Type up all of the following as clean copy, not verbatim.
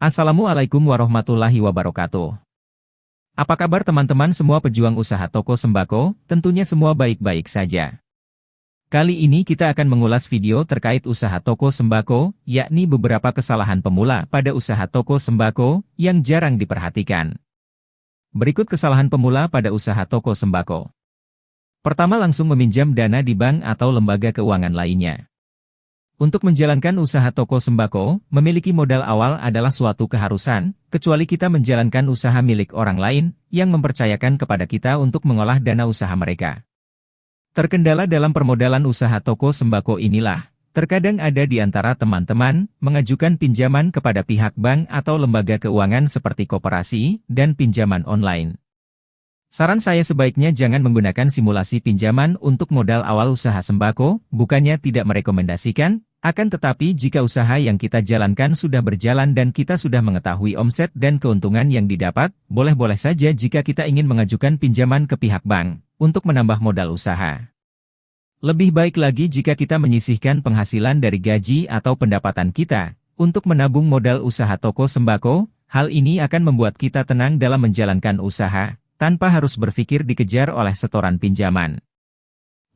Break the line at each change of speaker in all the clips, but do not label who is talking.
Assalamualaikum warahmatullahi wabarakatuh. Apa kabar teman-teman semua pejuang usaha toko sembako? Tentunya semua baik-baik saja. Kali ini kita akan mengulas video terkait usaha toko sembako, yakni beberapa kesalahan pemula pada usaha toko sembako yang jarang diperhatikan. Berikut kesalahan pemula pada usaha toko sembako. Pertama, langsung meminjam dana di bank atau lembaga keuangan lainnya. Untuk menjalankan usaha toko sembako, memiliki modal awal adalah suatu keharusan, kecuali kita menjalankan usaha milik orang lain, yang mempercayakan kepada kita untuk mengolah dana usaha mereka. Terkendala dalam permodalan usaha toko sembako inilah, terkadang ada di antara teman-teman, mengajukan pinjaman kepada pihak bank atau lembaga keuangan seperti koperasi, dan pinjaman online. Saran saya sebaiknya jangan menggunakan simulasi pinjaman untuk modal awal usaha sembako, bukannya tidak merekomendasikan, akan tetapi jika usaha yang kita jalankan sudah berjalan dan kita sudah mengetahui omset dan keuntungan yang didapat, boleh-boleh saja jika kita ingin mengajukan pinjaman ke pihak bank, untuk menambah modal usaha. Lebih baik lagi jika kita menyisihkan penghasilan dari gaji atau pendapatan kita, untuk menabung modal usaha toko sembako, hal ini akan membuat kita tenang dalam menjalankan usaha, tanpa harus berpikir dikejar oleh setoran pinjaman.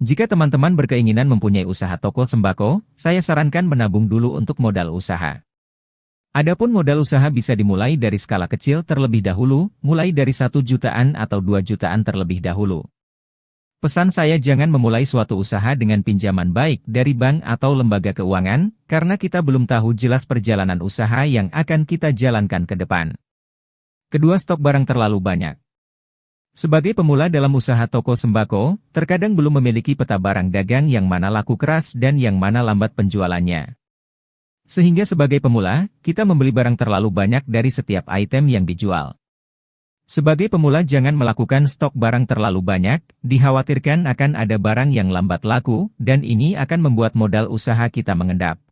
Jika teman-teman berkeinginan mempunyai usaha toko sembako, saya sarankan menabung dulu untuk modal usaha. Adapun modal usaha bisa dimulai dari skala kecil terlebih dahulu, mulai dari 1 jutaan atau 2 jutaan terlebih dahulu. Pesan saya jangan memulai suatu usaha dengan pinjaman baik dari bank atau lembaga keuangan, karena kita belum tahu jelas perjalanan usaha yang akan kita jalankan ke depan. Kedua, stok barang terlalu banyak. Sebagai pemula dalam usaha toko sembako, terkadang belum memiliki peta barang dagang yang mana laku keras dan yang mana lambat penjualannya. Sehingga sebagai pemula, kita membeli barang terlalu banyak dari setiap item yang dijual. Sebagai pemula jangan melakukan stok barang terlalu banyak, dikhawatirkan akan ada barang yang lambat laku, dan ini akan membuat modal usaha kita mengendap.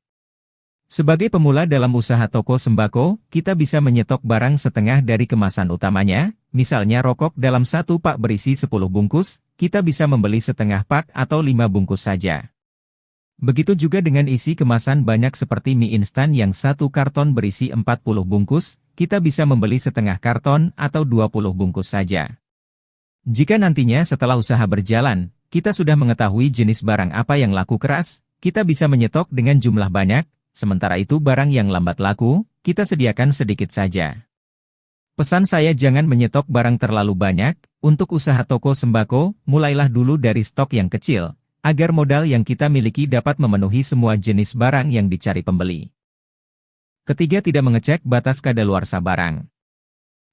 Sebagai pemula dalam usaha toko sembako, kita bisa menyetok barang setengah dari kemasan utamanya, misalnya rokok dalam 1 pak berisi 10 bungkus, kita bisa membeli setengah pak atau 5 bungkus saja. Begitu juga dengan isi kemasan banyak seperti mie instan yang 1 karton berisi 40 bungkus, kita bisa membeli setengah karton atau 20 bungkus saja. Jika nantinya setelah usaha berjalan, kita sudah mengetahui jenis barang apa yang laku keras, kita bisa menyetok dengan jumlah banyak. Sementara itu barang yang lambat laku, kita sediakan sedikit saja. Pesan saya jangan menyetok barang terlalu banyak, untuk usaha toko sembako, mulailah dulu dari stok yang kecil, agar modal yang kita miliki dapat memenuhi semua jenis barang yang dicari pembeli. Ketiga, tidak mengecek batas kadaluarsa barang.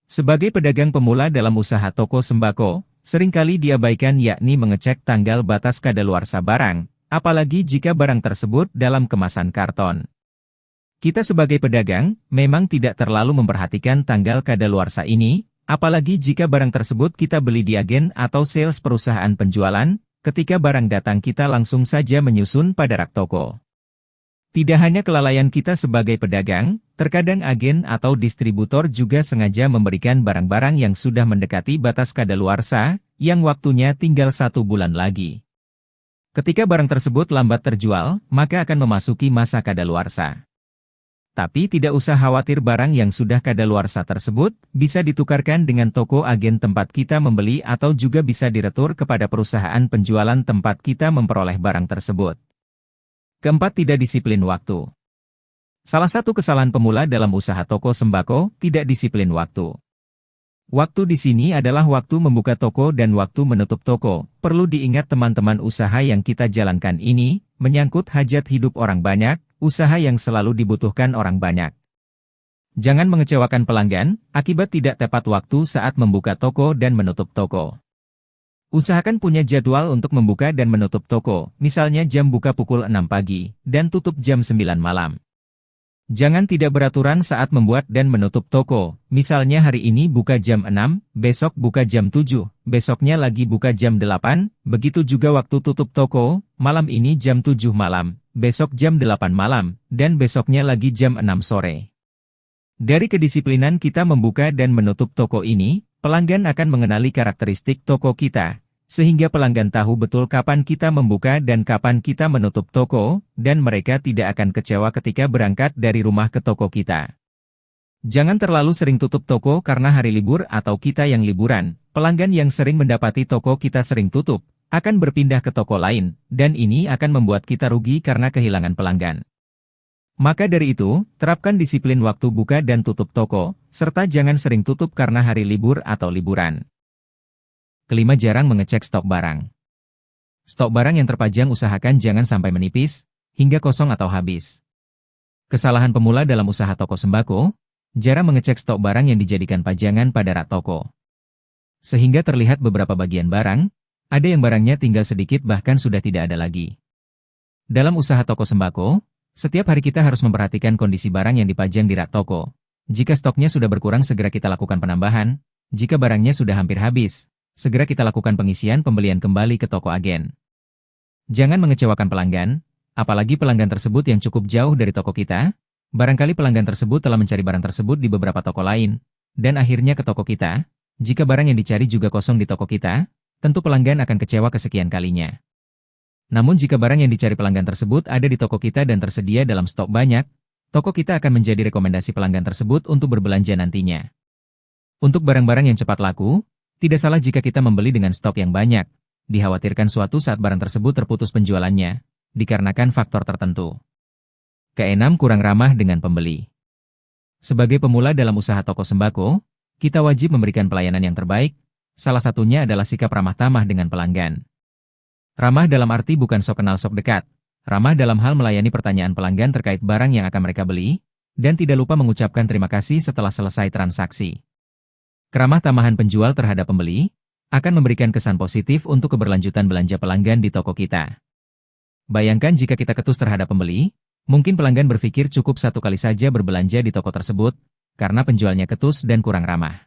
Sebagai pedagang pemula dalam usaha toko sembako, seringkali diabaikan yakni mengecek tanggal batas kadaluarsa barang, apalagi jika barang tersebut dalam kemasan karton. Kita sebagai pedagang, memang tidak terlalu memperhatikan tanggal kadaluarsa ini, apalagi jika barang tersebut kita beli di agen atau sales perusahaan penjualan, ketika barang datang kita langsung saja menyusun pada rak toko. Tidak hanya kelalaian kita sebagai pedagang, terkadang agen atau distributor juga sengaja memberikan barang-barang yang sudah mendekati batas kadaluarsa, yang waktunya tinggal 1 bulan lagi. Ketika barang tersebut lambat terjual, maka akan memasuki masa kadaluarsa. Tapi tidak usah khawatir, barang yang sudah kadaluarsa tersebut bisa ditukarkan dengan toko agen tempat kita membeli atau juga bisa diretur kepada perusahaan penjualan tempat kita memperoleh barang tersebut. Keempat, tidak disiplin waktu. Salah satu kesalahan pemula dalam usaha toko sembako, tidak disiplin waktu. Waktu di sini adalah waktu membuka toko dan waktu menutup toko. Perlu diingat teman-teman, usaha yang kita jalankan ini, menyangkut hajat hidup orang banyak, usaha yang selalu dibutuhkan orang banyak. Jangan mengecewakan pelanggan, akibat tidak tepat waktu saat membuka toko dan menutup toko. Usahakan punya jadwal untuk membuka dan menutup toko, misalnya jam buka pukul 6 pagi, dan tutup jam 9 malam. Jangan tidak beraturan saat membuat dan menutup toko, misalnya hari ini buka jam 6, besok buka jam 7, besoknya lagi buka jam 8, begitu juga waktu tutup toko, malam ini jam 7 malam, besok jam 8 malam, dan besoknya lagi jam 6 sore. Dari kedisiplinan kita membuka dan menutup toko ini, pelanggan akan mengenali karakteristik toko kita, sehingga pelanggan tahu betul kapan kita membuka dan kapan kita menutup toko, dan mereka tidak akan kecewa ketika berangkat dari rumah ke toko kita. Jangan terlalu sering tutup toko karena hari libur atau kita yang liburan. Pelanggan yang sering mendapati toko kita sering tutup, akan berpindah ke toko lain, dan ini akan membuat kita rugi karena kehilangan pelanggan. Maka dari itu, terapkan disiplin waktu buka dan tutup toko, serta jangan sering tutup karena hari libur atau liburan. Kelima, jarang mengecek stok barang. Stok barang yang terpajang usahakan jangan sampai menipis, hingga kosong atau habis. Kesalahan pemula dalam usaha toko sembako, jarang mengecek stok barang yang dijadikan pajangan pada rak toko. Sehingga terlihat beberapa bagian barang, ada yang barangnya tinggal sedikit bahkan sudah tidak ada lagi. Dalam usaha toko sembako, setiap hari kita harus memperhatikan kondisi barang yang dipajang di rak toko. Jika stoknya sudah berkurang segera kita lakukan penambahan, jika barangnya sudah hampir habis, segera kita lakukan pengisian pembelian kembali ke toko agen. Jangan mengecewakan pelanggan, apalagi pelanggan tersebut yang cukup jauh dari toko kita. Barangkali pelanggan tersebut telah mencari barang tersebut di beberapa toko lain, dan akhirnya ke toko kita. Jika barang yang dicari juga kosong di toko kita, tentu pelanggan akan kecewa kesekian kalinya. Namun jika barang yang dicari pelanggan tersebut ada di toko kita dan tersedia dalam stok banyak, toko kita akan menjadi rekomendasi pelanggan tersebut untuk berbelanja nantinya. Untuk barang-barang yang cepat laku, tidak salah jika kita membeli dengan stok yang banyak. Dikhawatirkan suatu saat barang tersebut terputus penjualannya, dikarenakan faktor tertentu. Keenam, kurang ramah dengan pembeli. Sebagai pemula dalam usaha toko sembako, kita wajib memberikan pelayanan yang terbaik, salah satunya adalah sikap ramah tamah dengan pelanggan. Ramah dalam arti bukan sok kenal sok dekat, ramah dalam hal melayani pertanyaan pelanggan terkait barang yang akan mereka beli, dan tidak lupa mengucapkan terima kasih setelah selesai transaksi. Keramah tamahan penjual terhadap pembeli, akan memberikan kesan positif untuk keberlanjutan belanja pelanggan di toko kita. Bayangkan jika kita ketus terhadap pembeli, mungkin pelanggan berpikir cukup satu kali saja berbelanja di toko tersebut, karena penjualnya ketus dan kurang ramah.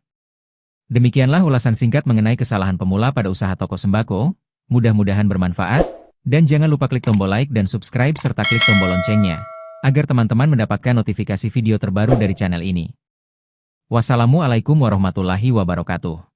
Demikianlah ulasan singkat mengenai kesalahan pemula pada usaha toko sembako, mudah-mudahan bermanfaat, dan jangan lupa klik tombol like dan subscribe serta klik tombol loncengnya, agar teman-teman mendapatkan notifikasi video terbaru dari channel ini. Wassalamualaikum warahmatullahi wabarakatuh.